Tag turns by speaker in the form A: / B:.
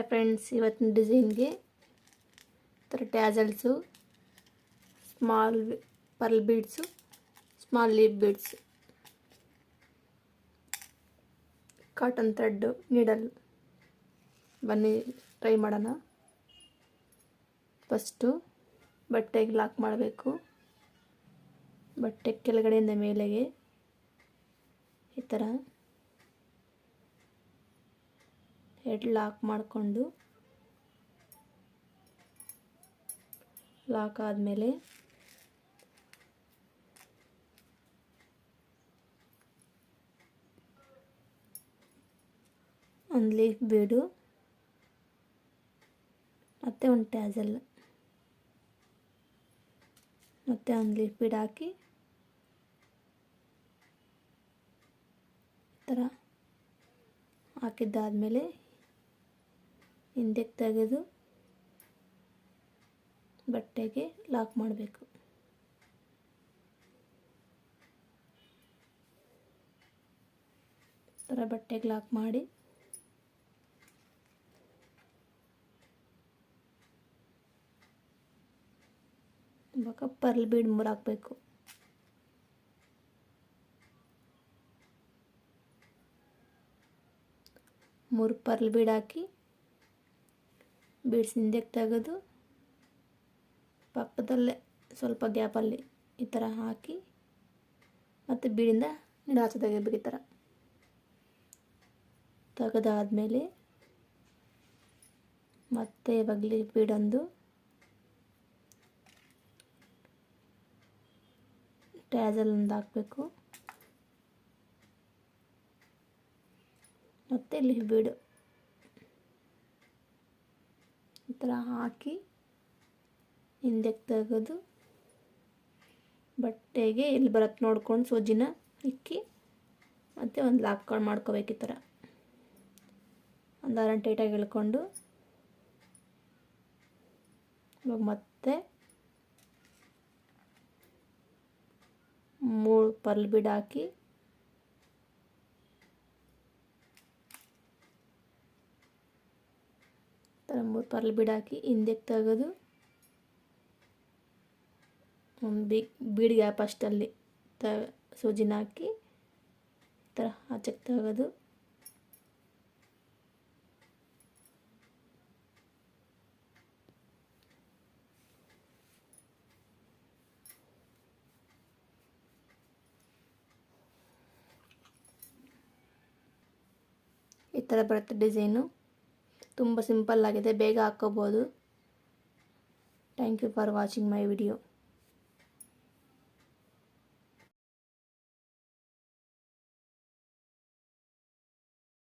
A: Hi friends, ಇವತ್ತಿನ ಡಿಸೈನ್ಗೆ ಥರ tassels, small pearl beads, small leaf beads, cotton thread, needle. ಬನ್ನಿ try ಮಾಡೋಣ. First ಬಟ್ಟೆಗೆ ಲಾಕ್ ಮಾಡಬೇಕು. ಬಟ್ಟೆ ಕೆಳಗಡೆಯಿಂದ ಮೇಲೆಗೆ ಈ ಥರ ಹೆಡ್ ಲಾಕ್ ಮಾಡಿಕೊಂಡು, ಲಾಕ್ ಆದಮೇಲೆ ಒಂದು ಲೀಫ್ ಬೀಡು ಮತ್ತು ಒಂದು ಟ್ಯಾಸಲ್ ಮತ್ತು ಒಂದು ಲೀಫ್ ಬೀಡ್ ಹಾಕಿ ಈ ಥರ ಹಾಕಿದ್ದಾದಮೇಲೆ ಹಿಂದಕ್ಕೆ ತೆಗೆದು ಬಟ್ಟೆಗೆ ಲಾಕ್ ಮಾಡಬೇಕು. ಈ ಥರ ಬಟ್ಟೆಗೆ ಲಾಕ್ ಮಾಡಿ ಇವಾಗ ಪರ್ಲ್ ಬೀಡ್ 3 ಹಾಕಬೇಕು. ಮೂರು ಪರ್ಲ್ ಬೀಡ್ ಹಾಕಿ ಬೀಡ್ಸ್ ಹಿಂದಕ್ಕೆ ತೆಗೆದು ಪಕ್ಕದಲ್ಲೇ ಸ್ವಲ್ಪ ಗ್ಯಾಪಲ್ಲಿ ಈ ಥರ ಹಾಕಿ ಮತ್ತು ಬೀಡಿಂದ ಆಚೆ ತೆಗಿಬೇಕು. ಈ ಥರ ತೆಗೆದಾದ್ಮೇಲೆ ಮತ್ತೆ ಇವಾಗಲೇ ಬೀಡೊಂದು ಟ್ಯಾಸಲ್ ಒಂದು ಹಾಕಬೇಕು ಮತ್ತು ಲೀಫ್ ಬೀಡು ಈ ಥರ ಹಾಕಿ ಹಿಂದಕ್ಕೆ ತೆಗೆದು ಬಟ್ಟೆಗೆ ಎಲ್ಲಿ ಬರುತ್ತೆ ನೋಡ್ಕೊಂಡು ಸೂಜಿನ ಇಕ್ಕಿ ಮತ್ತು ಒಂದು ಲಾಕ್ ಮಾಡ್ಕೋಬೇಕು. ಈ ಥರ ಒಂದು ಅರನ್ ಟೈಟಾಗಿ ಎಳ್ಕೊಂಡು ಇವಾಗ ಮತ್ತೆ 3 ಪರ್ಲ್ ಬೀಡ್ ಹಾಕಿ ಥರ 3 ಪರ್ಲ್ ಬೀಡ್ ಹಾಕಿ ಹಿಂದಕ್ಕೆ ತೆಗೆದು ಒಂದು ಬೀಡ್ ಗ್ಯಾಪ್ ಅಷ್ಟಲ್ಲಿ ಸೂಜಿನ ಹಾಕಿ ಈ ಥರ ಆಚೆಗೆ ತೆಗೆದು ಈ ಥರ ಬರುತ್ತೆ ಡಿಸೈನು. ತುಂಬ ಸಿಂಪಲ್ ಆಗಿದೆ, ಬೇಗ ಹಾಕ್ಕೋಬೋದು. Thank you for watching my video.